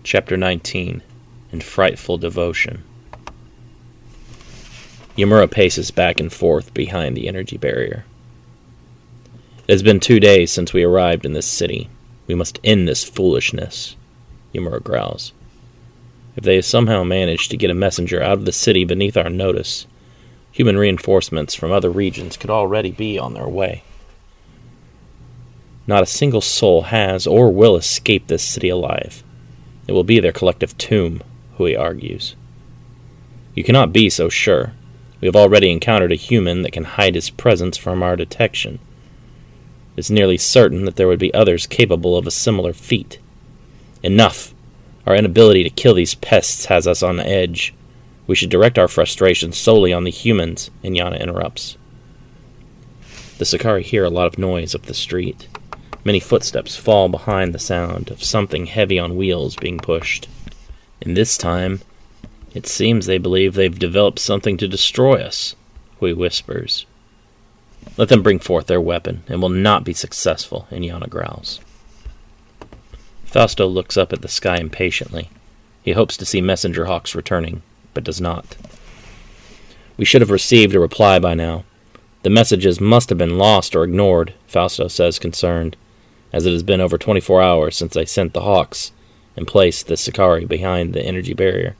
Chapter 19, in Frightful Devotion. Yamura paces back and forth behind the energy barrier. It has been 2 days since we arrived in this city. We must end this foolishness, Yamura growls. If they somehow manage to get a messenger out of the city beneath our notice, human reinforcements from other regions could already be on their way. Not a single soul has or will escape this city alive. It will be their collective tomb, Hui argues. You cannot be so sure. We have already encountered a human that can hide his presence from our detection. It's nearly certain that there would be others capable of a similar feat. Enough! Our inability to kill these pests has us on edge. We should direct our frustration solely on the humans, Inyana interrupts. The Sakari hear a lot of noise up the street. Many footsteps fall behind the sound of something heavy on wheels being pushed. And this time, it seems they believe they've developed something to destroy us, Hui whispers. Let them bring forth their weapon, and will not be successful, Inyana growls. Fausto looks up at the sky impatiently. He hopes to see messenger hawks returning, but does not. We should have received a reply by now. The messages must have been lost or ignored, Fausto says, concerned, as it has been over 24 hours since I sent the hawks and placed the Sakari behind the energy barrier.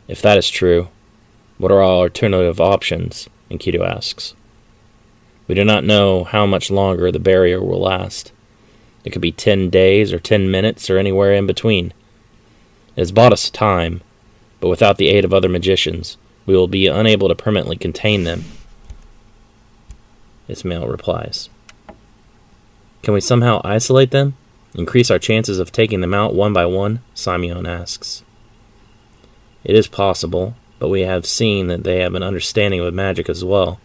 If that is true, what are our alternative options? Enkidu asks. We do not know how much longer the barrier will last. It could be 10 days or 10 minutes or anywhere in between. It has bought us time, but without the aid of other magicians, we will be unable to permanently contain them. Ismail replies. Can we somehow isolate them? Increase our chances of taking them out one by one? Simeon asks. It is possible, but we have seen that they have an understanding of magic as well,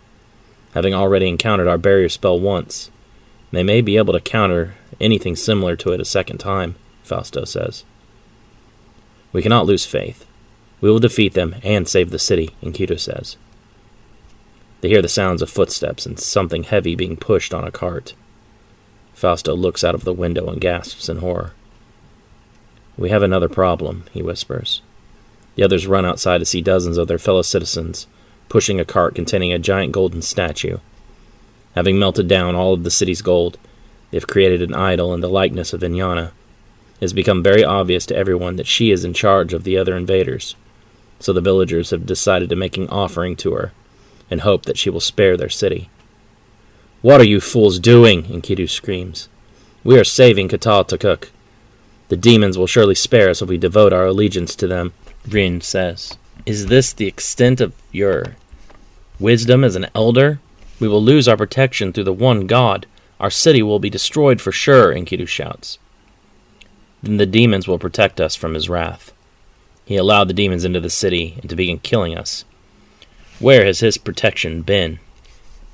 having already encountered our barrier spell once. They may be able to counter anything similar to it a second time, Fausto says. We cannot lose faith. We will defeat them and save the city, Enkidu says. They hear the sounds of footsteps and something heavy being pushed on a cart. Fausto looks out of the window and gasps in horror. We have another problem, he whispers. The others run outside to see dozens of their fellow citizens pushing a cart containing a giant golden statue. Having melted down all of the city's gold, they have created an idol in the likeness of Inyana. It has become very obvious to everyone that she is in charge of the other invaders, so the villagers have decided to make an offering to her, in hope that she will spare their city. What are you fools doing? Enkidu screams. We are saving Katal Takuk. The demons will surely spare us if we devote our allegiance to them, Rin says. Is this the extent of your wisdom as an elder? We will lose our protection through the one God. Our city will be destroyed for sure, Enkidu shouts. Then the demons will protect us from his wrath. He allowed the demons into the city and to begin killing us. Where has his protection been?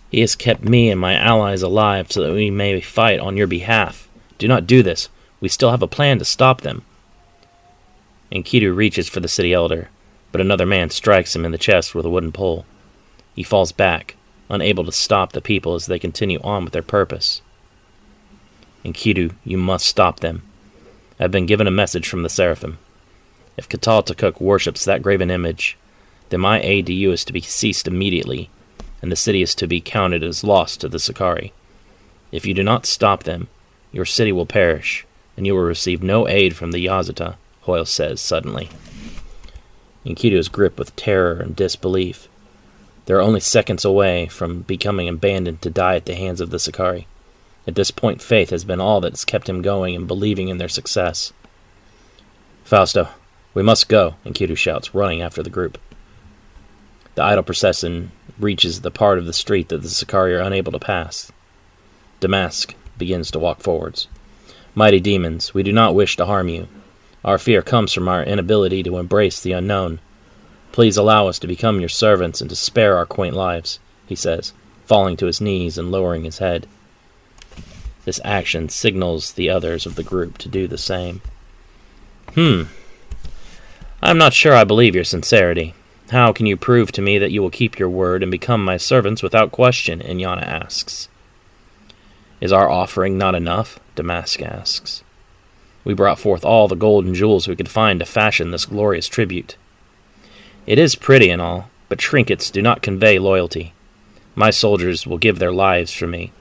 He has kept me and my allies alive so that we may fight on your behalf. Do not do this. We still have a plan to stop them. Enkidu reaches for the city elder, but another man strikes him in the chest with a wooden pole. He falls back, unable to stop the people as they continue on with their purpose. Enkidu, you must stop them. I have been given a message from the Seraphim. If Katal Takuk worships that graven image, then my aid to you is to be ceased immediately, and the city is to be counted as lost to the Sakari. If you do not stop them, your city will perish, and you will receive no aid from the Yazata, Hoyle says suddenly. Enkidu is gripped with terror and disbelief. They are only seconds away from becoming abandoned to die at the hands of the Sakari. At this point, faith has been all that has kept him going and believing in their success. Fausto, we must go, Enkidu shouts, running after the group. The idol procession reaches the part of the street that the Sakari are unable to pass. Damask begins to walk forwards. Mighty demons, we do not wish to harm you. Our fear comes from our inability to embrace the unknown. Please allow us to become your servants and to spare our quaint lives, he says, falling to his knees and lowering his head. This action signals the others of the group to do the same. I'm not sure I believe your sincerity. How can you prove to me that you will keep your word and become my servants without question? Inyana asks. Is our offering not enough? Damask asks. We brought forth all the gold and jewels we could find to fashion this glorious tribute. It is pretty and all, but trinkets do not convey loyalty. My soldiers will give their lives for me."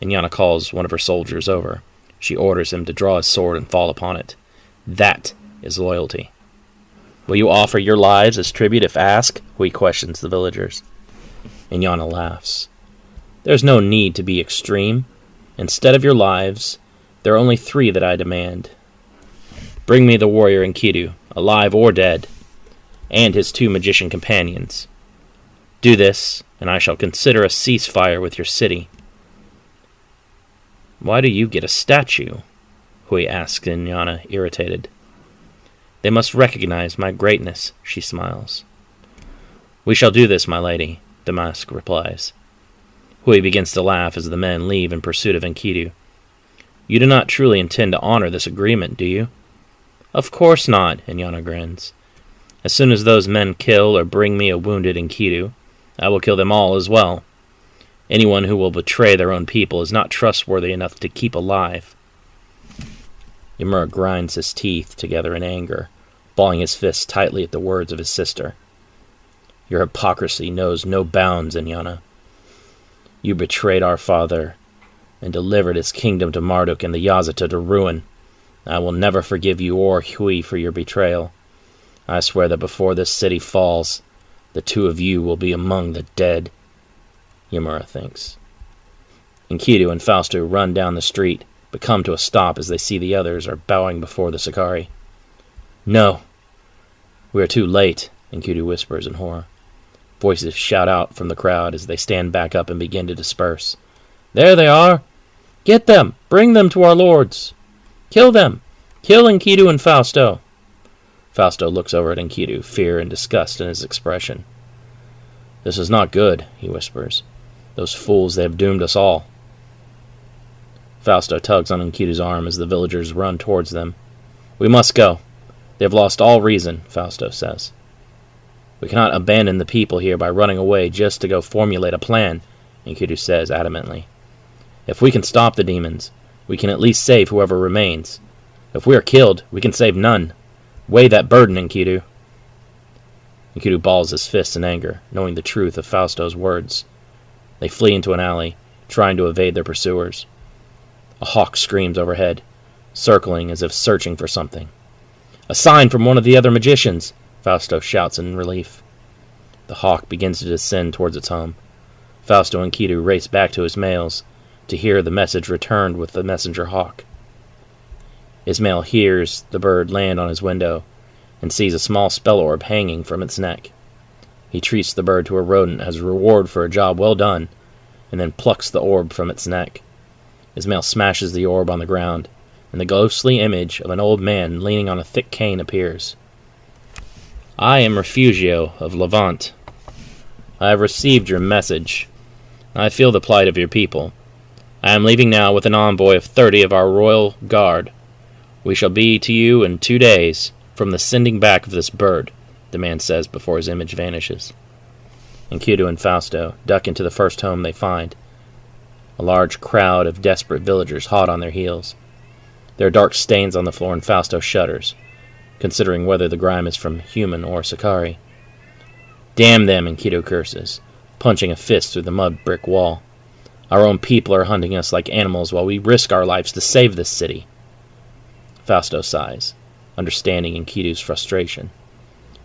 Inyana calls one of her soldiers over. She orders him to draw his sword and fall upon it. That is loyalty. "Will you offer your lives as tribute if asked?" Hui questions the villagers. Inyana laughs. "There's no need to be extreme. Instead of your lives, there are only 3 that I demand. Bring me the warrior Enkidu, alive or dead, and his 2 magician companions. Do this, and I shall consider a ceasefire with your city." "Why do you get a statue?" Hui asks Inyana, irritated. "They must recognize my greatness," she smiles. "We shall do this, my lady," Damask replies. Hui begins to laugh as the men leave in pursuit of Enkidu. "You do not truly intend to honor this agreement, do you?" "Of course not," Inyana grins. "As soon as those men kill or bring me a wounded Enkidu, I will kill them all as well. Anyone who will betray their own people is not trustworthy enough to keep alive." Yamura grinds his teeth together in anger, balling his fists tightly at the words of his sister. "Your hypocrisy knows no bounds, Inyana. You betrayed our father and delivered his kingdom to Marduk and the Yazata to ruin. I will never forgive you or Hui for your betrayal. I swear that before this city falls, the 2 of you will be among the dead." Yamura thinks. Enkidu and Fausto run down the street, but come to a stop as they see the others are bowing before the Sakari. "No! We are too late," Enkidu whispers in horror. Voices shout out from the crowd as they stand back up and begin to disperse. "There they are! Get them! Bring them to our lords! Kill them! Kill Enkidu and Fausto!" Fausto looks over at Enkidu, fear and disgust in his expression. "This is not good," he whispers. "Those fools, they have doomed us all." Fausto tugs on Enkidu's arm as the villagers run towards them. "We must go. They have lost all reason," Fausto says. "We cannot abandon the people here by running away just to go formulate a plan," Enkidu says adamantly. "If we can stop the demons, we can at least save whoever remains. If we are killed, we can save none. Weigh that burden, Enkidu." Enkidu balls his fists in anger, knowing the truth of Fausto's words. They flee into an alley, trying to evade their pursuers. A hawk screams overhead, circling as if searching for something. "A sign from one of the other magicians!" Fausto shouts in relief. The hawk begins to descend towards its home. Fausto and Enkidu race back to Ismail's to hear the message returned with the messenger hawk. Ismail hears the bird land on his window and sees a small spell orb hanging from its neck. He treats the bird to a rodent as a reward for a job well done, and then plucks the orb from its neck. Ismail smashes the orb on the ground, and the ghostly image of an old man leaning on a thick cane appears. "I am Refugio of Levant. I have received your message. I feel the plight of your people. I am leaving now with an envoy of 30 of our royal guard. We shall be to you in 2 days from the sending back of this bird," the man says before his image vanishes. Enkidu and Fausto duck into the first home they find. A large crowd of desperate villagers hot on their heels. There are dark stains on the floor and Fausto shudders, considering whether the grime is from human or Sakari. "Damn them," Enkidu curses, punching a fist through the mud brick wall. "Our own people are hunting us like animals while we risk our lives to save this city." Fausto sighs, understanding Enkidu's frustration.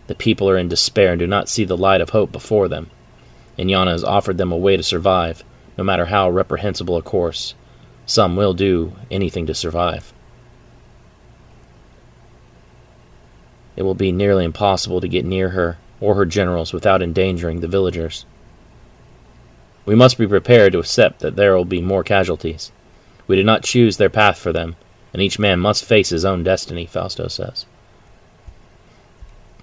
The people are in despair and do not see the light of hope before them. Inyana has offered them a way to survive, no matter how reprehensible a course. Some will do anything to survive. It will be nearly impossible to get near her or her generals without endangering the villagers. We must be prepared to accept that there will be more casualties. We did not choose their path for them, and each man must face his own destiny, Fausto says.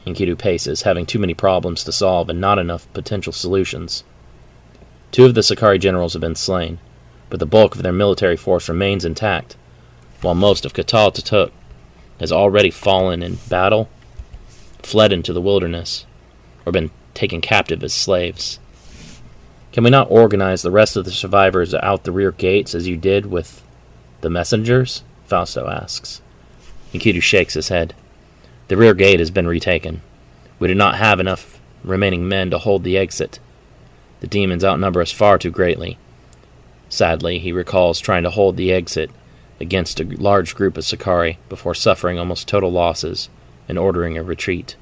Enkidu paces, having too many problems to solve and not enough potential solutions. 2 of the Sakari generals have been slain, but the bulk of their military force remains intact, while most of Katal Tatuk has already fallen in battle, fled into the wilderness, or been taken captive as slaves. "Can we not organize the rest of the survivors out the rear gates as you did with the messengers?" Fausto asks. Enkidu shakes his head. The rear gate has been retaken. We do not have enough remaining men to hold the exit. The demons outnumber us far too greatly. Sadly, he recalls trying to hold the exit against a large group of Sicarii before suffering almost total losses and ordering a retreat.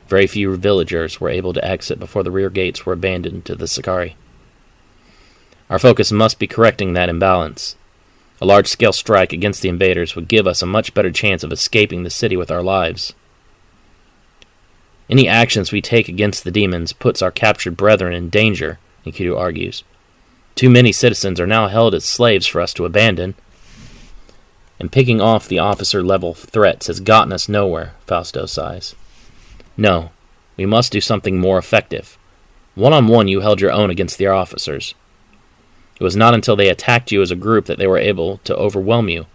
Very few villagers were able to exit before the rear gates were abandoned to the Sicarii. Our focus must be correcting that imbalance. A large-scale strike against the invaders would give us a much better chance of escaping the city with our lives. Any actions we take against the demons puts our captured brethren in danger, Enkidu argues. Too many citizens are now held as slaves for us to abandon. And picking off the officer-level threats has gotten us nowhere, Fausto sighs. No, we must do something more effective. One-on-one you held your own against their officers. It was not until they attacked you as a group that they were able to overwhelm you.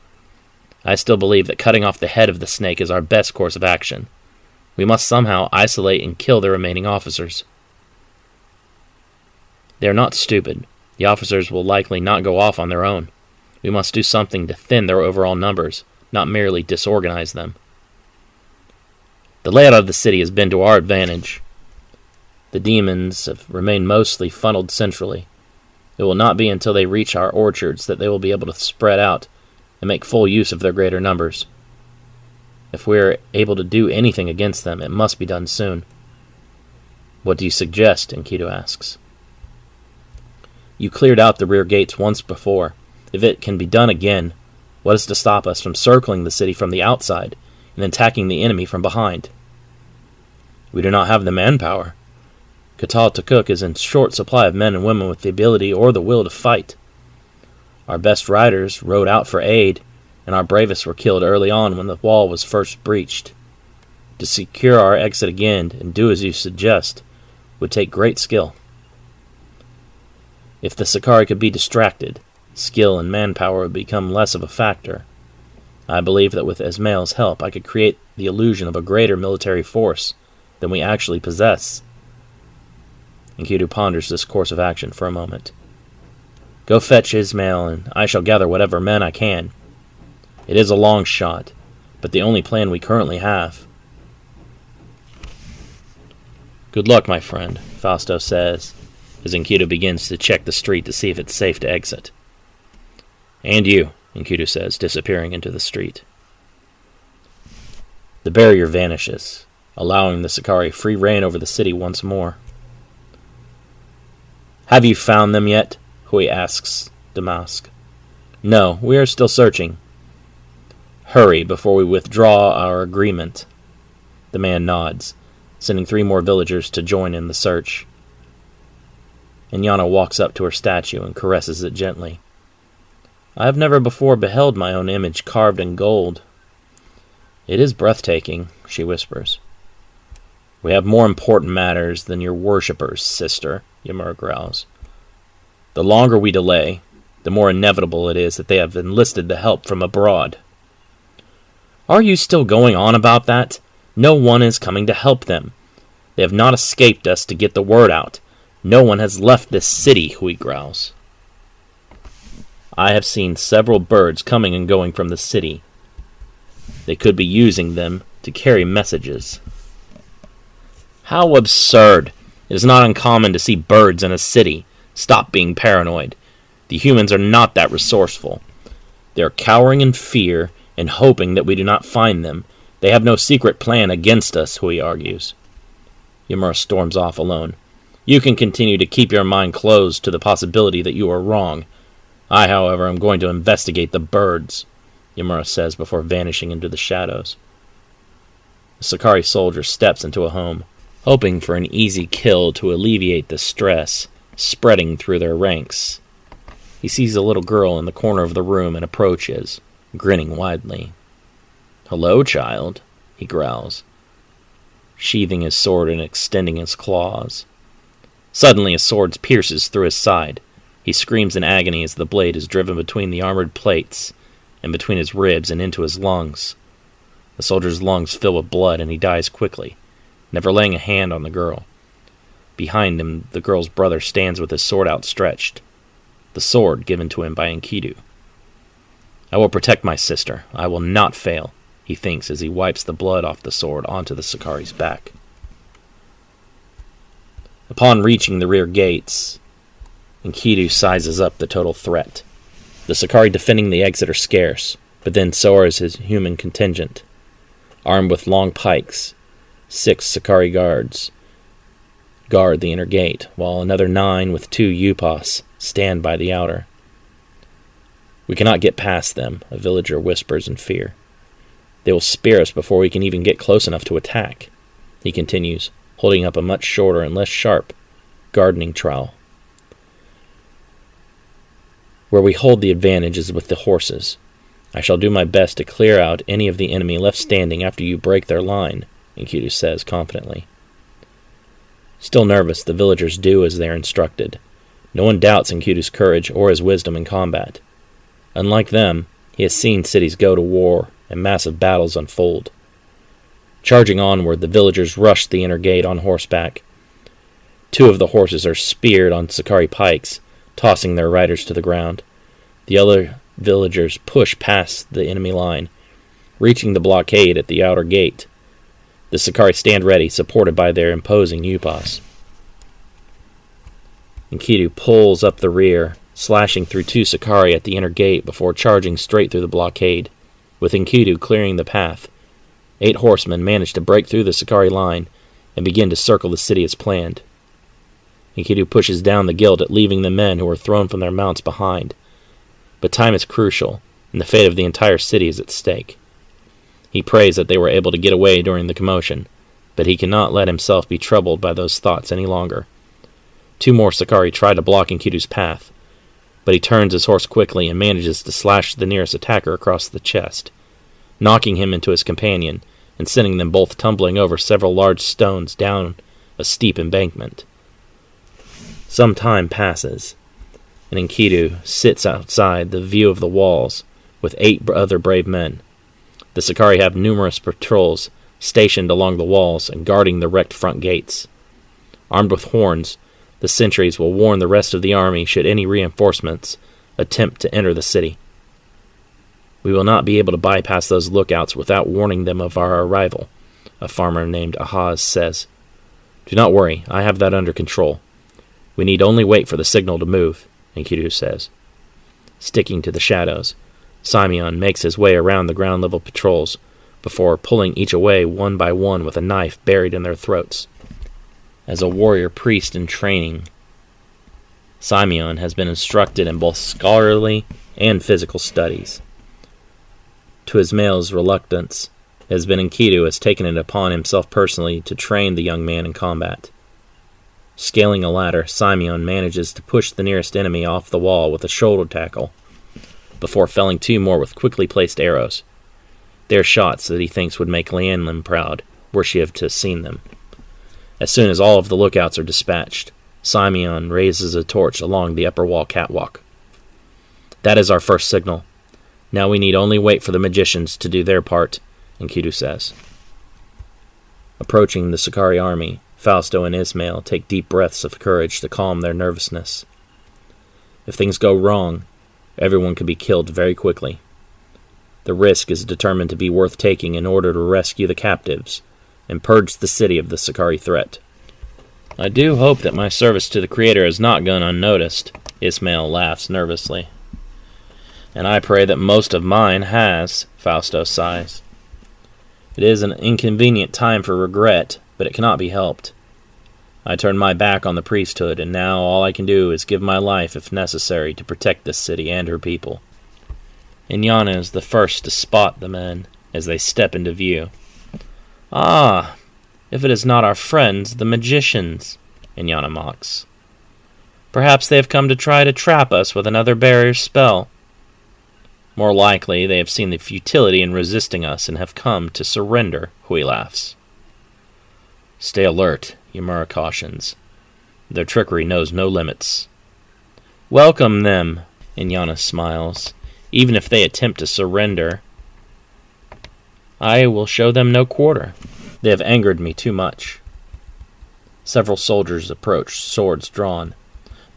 I still believe that cutting off the head of the snake is our best course of action. We must somehow isolate and kill the remaining officers. They are not stupid. The officers will likely not go off on their own. We must do something to thin their overall numbers, not merely disorganize them. The layout of the city has been to our advantage. The demons have remained mostly funneled centrally. It will not be until they reach our orchards that they will be able to spread out and make full use of their greater numbers. If we are able to do anything against them, it must be done soon. What do you suggest? Enkidu asks. You cleared out the rear gates once before. If it can be done again, what is to stop us from circling the city from the outside and attacking the enemy from behind? We do not have the manpower. Katal Takuk is in short supply of men and women with the ability or the will to fight. Our best riders rode out for aid, and our bravest were killed early on when the wall was first breached. To secure our exit again and do as you suggest would take great skill. If the Sicarii could be distracted, skill and manpower would become less of a factor. I believe that with Ismail's help I could create the illusion of a greater military force than we actually possess. Enkidu ponders this course of action for a moment. Go fetch Ismail, and I shall gather whatever men I can. It is a long shot, but the only plan we currently have. Good luck, my friend, Fausto says, as Enkidu begins to check the street to see if it's safe to exit. And you, Enkidu says, disappearing into the street. The barrier vanishes, allowing the Sicarii free rein over the city once more. Have you found them yet? Hui asks Damask. No, we are still searching. Hurry before we withdraw our agreement. The man nods, sending 3 more villagers to join in the search. Inyana walks up to her statue and caresses it gently. I have never before beheld my own image carved in gold. It is breathtaking, she whispers. We have more important matters than your worshippers, sister, Yamura growls. The longer we delay, the more inevitable it is that they have enlisted the help from abroad. Are you still going on about that? No one is coming to help them. They have not escaped us to get the word out. No one has left this city, Hui growls. I have seen several birds coming and going from the city. They could be using them to carry messages. How absurd! It is not uncommon to see birds in a city. Stop being paranoid. The humans are not that resourceful. They are cowering in fear and hoping that we do not find them. They have no secret plan against us, Hui argues. Yamura storms off alone. You can continue to keep your mind closed to the possibility that you are wrong. I, however, am going to investigate the birds, Yamura says before vanishing into the shadows. The Sicarii soldier steps into a home, hoping for an easy kill to alleviate the stress spreading through their ranks. He sees a little girl in the corner of the room and approaches, grinning widely. Hello, child, he growls, sheathing his sword and extending his claws. Suddenly a sword pierces through his side. He screams in agony as the blade is driven between the armored plates and between his ribs and into his lungs. The soldier's lungs fill with blood and he dies quickly, never laying a hand on the girl. Behind him, the girl's brother stands with his sword outstretched, the sword given to him by Enkidu. I will protect my sister. I will not fail, he thinks as he wipes the blood off the sword onto the Sakari's back. Upon reaching the rear gates, Enkidu sizes up the total threat. The Sakari defending the exit are scarce, but then so is his human contingent. Armed with long pikes, 6 Sakari guards guard the inner gate, while another 9 with 2 Upas stand by the outer. We cannot get past them, a villager whispers in fear. They will spear us before we can even get close enough to attack, he continues, holding up a much shorter and less sharp gardening trowel. Where we hold the advantage is with the horses. I shall do my best to clear out any of the enemy left standing after you break their line, Enkidu says confidently. Still nervous, the villagers do as they are instructed. No one doubts Enkidu's courage or his wisdom in combat. Unlike them, he has seen cities go to war and massive battles unfold. Charging onward, the villagers rush the inner gate on horseback. 2 of the horses are speared on Sakari pikes, tossing their riders to the ground. The other villagers push past the enemy line, reaching the blockade at the outer gate. The Sakari stand ready, supported by their imposing Upas. Enkidu pulls up the rear, slashing through 2 Sakari at the inner gate before charging straight through the blockade. With Enkidu clearing the path, 8 horsemen manage to break through the Sakari line and begin to circle the city as planned. Enkidu pushes down the guild, leaving the men who are thrown from their mounts behind. But time is crucial, and the fate of the entire city is at stake. He prays that they were able to get away during the commotion, but he cannot let himself be troubled by those thoughts any longer. 2 more Sakari try to block Enkidu's path, but he turns his horse quickly and manages to slash the nearest attacker across the chest, knocking him into his companion and sending them both tumbling over several large stones down a steep embankment. Some time passes, and Enkidu sits outside the view of the walls with 8 other brave men. The Sakari have numerous patrols stationed along the walls and guarding the wrecked front gates. Armed with horns, the sentries will warn the rest of the army should any reinforcements attempt to enter the city. We will not be able to bypass those lookouts without warning them of our arrival, a farmer named Ahaz says. Do not worry, I have that under control. We need only wait for the signal to move, Enkidu says. Sticking to the shadows, Simeon makes his way around the ground-level patrols before pulling each away one by one with a knife buried in their throats. As a warrior priest in training, Simeon has been instructed in both scholarly and physical studies. To Ismail's reluctance, it has been Enkidu has taken it upon himself personally to train the young man in combat. Scaling a ladder, Simeon manages to push the nearest enemy off the wall with a shoulder tackle, before felling 2 more with quickly placed arrows. They are shots that he thinks would make Lianlin proud, were she to have seen them. As soon as all of the lookouts are dispatched, Simeon raises a torch along the upper wall catwalk. That is our first signal. Now we need only wait for the magicians to do their part, Enkidu says. Approaching the Sakari army, Fausto and Ismail take deep breaths of courage to calm their nervousness. If things go wrong, everyone could be killed very quickly. The risk is determined to be worth taking in order to rescue the captives and purge the city of the Sakari threat. I do hope that my service to the Creator has not gone unnoticed, Ismail laughs nervously. And I pray that most of mine has, Fausto sighs. It is an inconvenient time for regret, but it cannot be helped. I turned my back on the priesthood, and now all I can do is give my life if necessary to protect this city and her people. Inyana is the first to spot the men as they step into view. Ah, if it is not our friends, the magicians, Inyana mocks. Perhaps they have come to try to trap us with another barrier spell. More likely, they have seen the futility in resisting us and have come to surrender, Hui laughs. Stay alert, Yamura cautions. Their trickery knows no limits. Welcome them, Inyana smiles. Even if they attempt to surrender, I will show them no quarter. They have angered me too much. Several soldiers approach, swords drawn.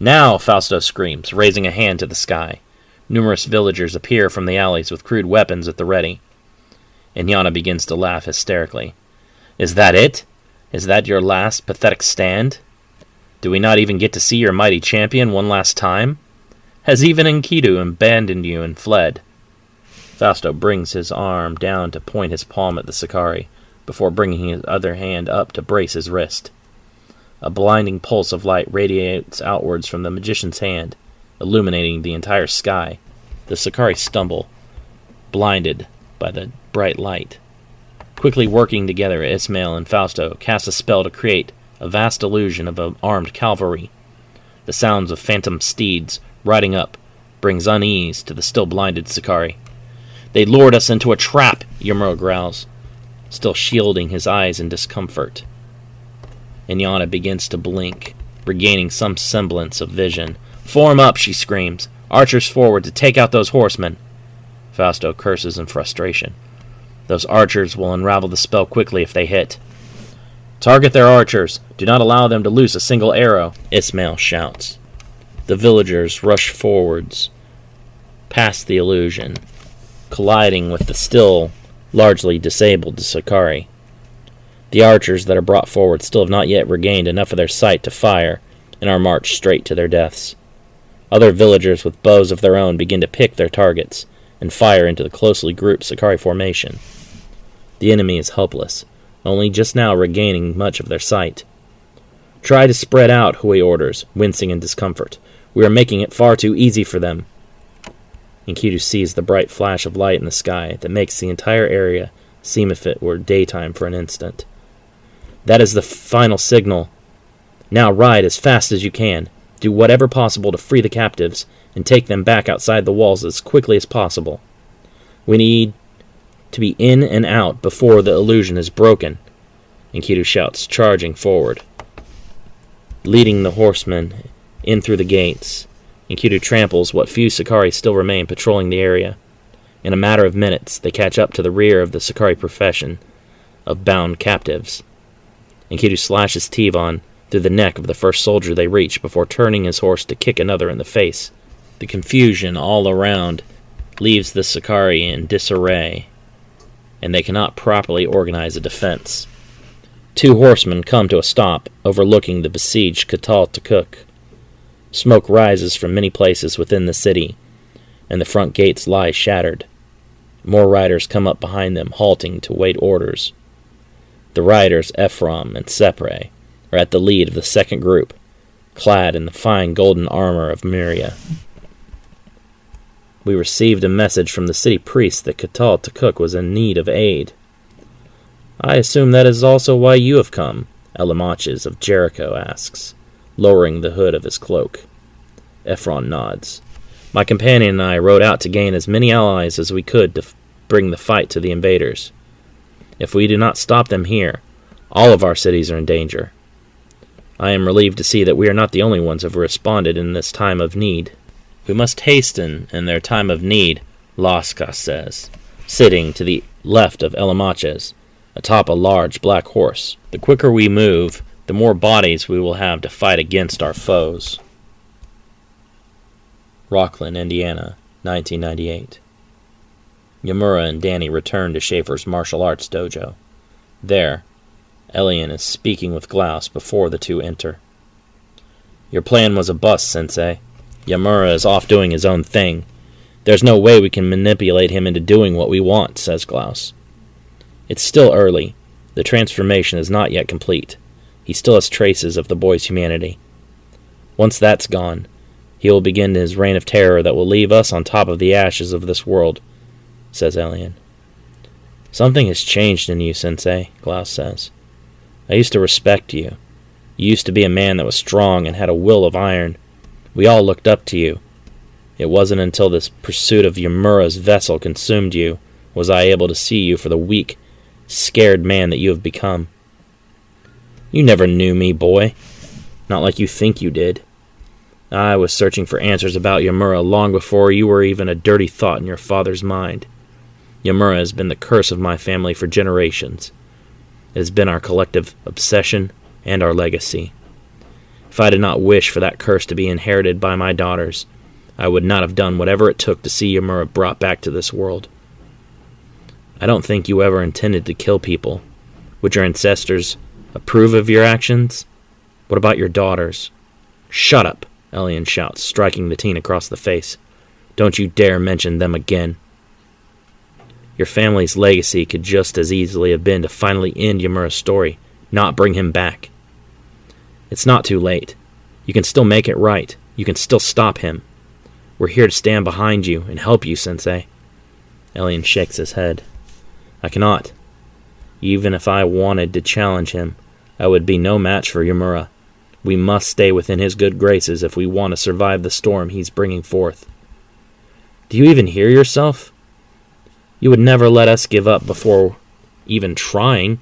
Now, Fausto screams, raising a hand to the sky. Numerous villagers appear from the alleys with crude weapons at the ready. Inyana begins to laugh hysterically. Is that it? Is that your last pathetic stand? Do we not even get to see your mighty champion one last time? Has even Enkidu abandoned you and fled? Fausto brings his arm down to point his palm at the Sicarii, before bringing his other hand up to brace his wrist. A blinding pulse of light radiates outwards from the magician's hand, illuminating the entire sky. The Sicarii stumble, blinded by the bright light. Quickly working together, Ismail and Fausto cast a spell to create a vast illusion of an armed cavalry. The sounds of phantom steeds riding up brings unease to the still blinded Sicarii. They lured us into a trap, Yamura growls, still shielding his eyes in discomfort. Inyana begins to blink, regaining some semblance of vision. Form up, she screams. Archers forward to take out those horsemen. Fausto curses in frustration. Those archers will unravel the spell quickly if they hit. Target their archers. Do not allow them to loose a single arrow, Ismail shouts. The villagers rush forwards, past the illusion, colliding with the still largely disabled Sicarii. The archers that are brought forward still have not yet regained enough of their sight to fire, and are marched straight to their deaths. Other villagers with bows of their own begin to pick their targets, and fire into the closely grouped Sicarii formation. The enemy is helpless, only just now regaining much of their sight. Try to spread out, Hui orders, wincing in discomfort. We are making it far too easy for them. Enkidu sees the bright flash of light in the sky that makes the entire area seem if it were daytime for an instant. That is the final signal. Now ride as fast as you can. Do whatever possible to free the captives and take them back outside the walls as quickly as possible. We need to be in and out before the illusion is broken, Enkidu shouts, charging forward. Leading the horsemen in through the gates, Enkidu tramples what few Sicarii still remain patrolling the area. In a matter of minutes, they catch up to the rear of the Sicarii profession of bound captives. Enkidu slashes Tivon through the neck of the first soldier they reach before turning his horse to kick another in the face. The confusion all around leaves the Sicarii in disarray, and they cannot properly organize a defense. 2 horsemen come to a stop, overlooking the besieged Katal Takuk. Smoke rises from many places within the city, and the front gates lie shattered. More riders come up behind them, halting to wait orders. The riders, Ephraim and Sepre, are at the lead of the second group, clad in the fine golden armor of Myria. We received a message from the city priest that Katal Takuk was in need of aid. I assume that is also why you have come, Elamaches of Jericho asks, lowering the hood of his cloak. Ephron nods. My companion and I rode out to gain as many allies as we could to bring the fight to the invaders. If we do not stop them here, all of our cities are in danger. I am relieved to see that we are not the only ones who have responded in this time of need. We must hasten in their time of need, Laskas says, sitting to the left of Elamaches, atop a large black horse. The quicker we move, the more bodies we will have to fight against our foes. Rockland, Indiana, 1998. Yamura and Danny return to Schaefer's martial arts dojo. There, Elian is speaking with Glaus before the two enter. Your plan was a bust, Sensei. Yamura is off doing his own thing. There's no way we can manipulate him into doing what we want, says Glaus. It's still early. The transformation is not yet complete. He still has traces of the boy's humanity. Once that's gone, he will begin his reign of terror that will leave us on top of the ashes of this world, says Elian. Something has changed in you, Sensei, Glaus says. I used to respect you. You used to be a man that was strong and had a will of iron. We all looked up to you. It wasn't until this pursuit of Yamura's vessel consumed you was I able to see you for the weak, scared man that you have become. You never knew me, boy. Not like you think you did. I was searching for answers about Yamura long before you were even a dirty thought in your father's mind. Yamura has been the curse of my family for generations. It has been our collective obsession and our legacy. If I did not wish for that curse to be inherited by my daughters, I would not have done whatever it took to see Yamura brought back to this world. I don't think you ever intended to kill people. Would your ancestors approve of your actions? What about your daughters? Shut up, Elian shouts, striking the teen across the face. Don't you dare mention them again. Your family's legacy could just as easily have been to finally end Yamura's story, not bring him back. It's not too late. You can still make it right. You can still stop him. We're here to stand behind you and help you, Sensei. Elian shakes his head. I cannot. Even if I wanted to challenge him, I would be no match for Yamura. We must stay within his good graces if we want to survive the storm he's bringing forth. Do you even hear yourself? You would never let us give up before even trying.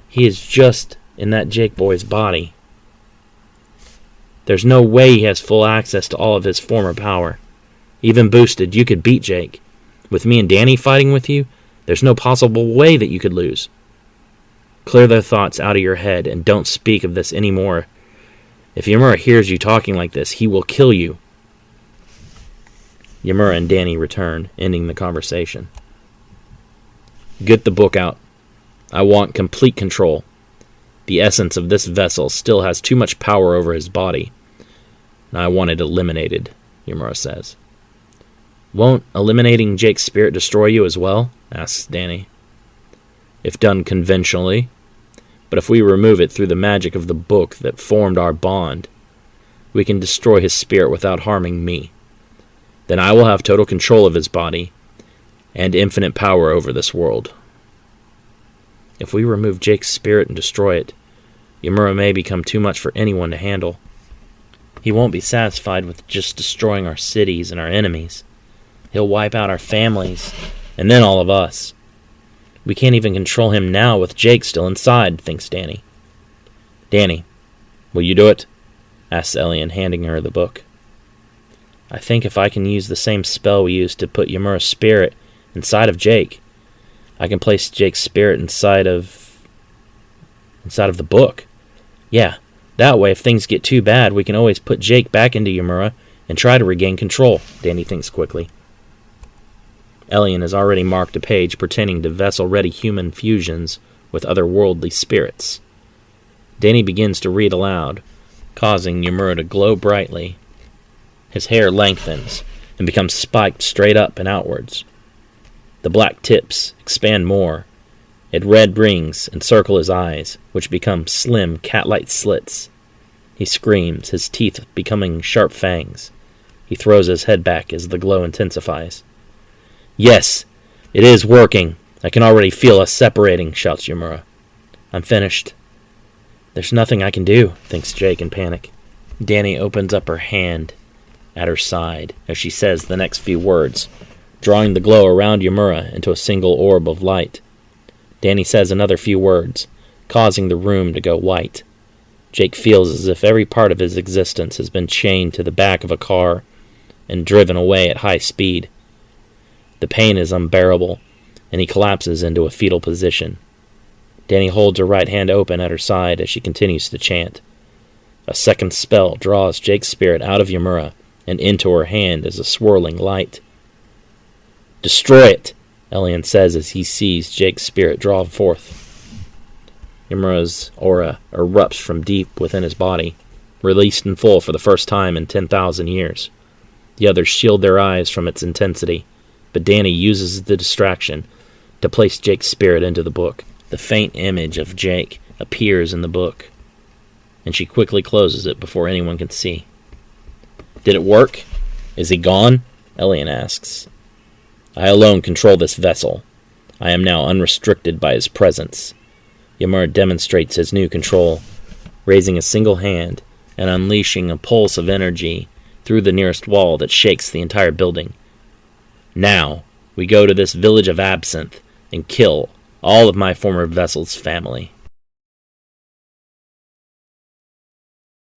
He is just in that Jake boy's body. There's no way he has full access to all of his former power. Even boosted, you could beat Jake. With me and Danny fighting with you, there's no possible way that you could lose. Clear their thoughts out of your head and don't speak of this anymore. If Yamura hears you talking like this, he will kill you. Yamura and Danny return, ending the conversation. Get the book out. I want complete control. The essence of this vessel still has too much power over his body, and I want it eliminated, Yamura says. Won't eliminating Jake's spirit destroy you as well? Asks Danny. If done conventionally, but if we remove it through the magic of the book that formed our bond, we can destroy his spirit without harming me. Then I will have total control of his body and infinite power over this world. If we remove Jake's spirit and destroy it, Yamura may become too much for anyone to handle. He won't be satisfied with just destroying our cities and our enemies. He'll wipe out our families, and then all of us. We can't even control him now with Jake still inside, thinks Danny. Danny, will you do it? Asks Elian, handing her the book. I think if I can use the same spell we used to put Yamura's spirit inside of Jake, I can place Jake's spirit inside of the book. Yeah, that way if things get too bad, we can always put Jake back into Yamura and try to regain control, Danny thinks quickly. Elian has already marked a page pertaining to vessel-ready human fusions with otherworldly spirits. Danny begins to read aloud, causing Yamura to glow brightly. His hair lengthens and becomes spiked straight up and outwards. The black tips expand more, and red rings encircle his eyes, which become slim, cat-like slits. He screams, his teeth becoming sharp fangs. He throws his head back as the glow intensifies. Yes, it is working. I can already feel us separating, shouts Yamura. I'm finished. There's nothing I can do, thinks Jake in panic. Danny opens up her hand at her side as she says the next few words, drawing the glow around Yamura into a single orb of light. Danny says another few words, causing the room to go white. Jake feels as if every part of his existence has been chained to the back of a car and driven away at high speed. The pain is unbearable, and he collapses into a fetal position. Danny holds her right hand open at her side as she continues to chant. A second spell draws Jake's spirit out of Yamura and into her hand as a swirling light. Destroy it, Elian says as he sees Jake's spirit draw forth. Yamura's aura erupts from deep within his body, released in full for the first time in 10,000 years. The others shield their eyes from its intensity, but Danny uses the distraction to place Jake's spirit into the book. The faint image of Jake appears in the book, and she quickly closes it before anyone can see. Did it work? Is he gone? Elian asks. I alone control this vessel. I am now unrestricted by his presence. Yamura demonstrates his new control, raising a single hand and unleashing a pulse of energy through the nearest wall that shakes the entire building. Now, we go to this village of Absinthe and kill all of my former vessel's family.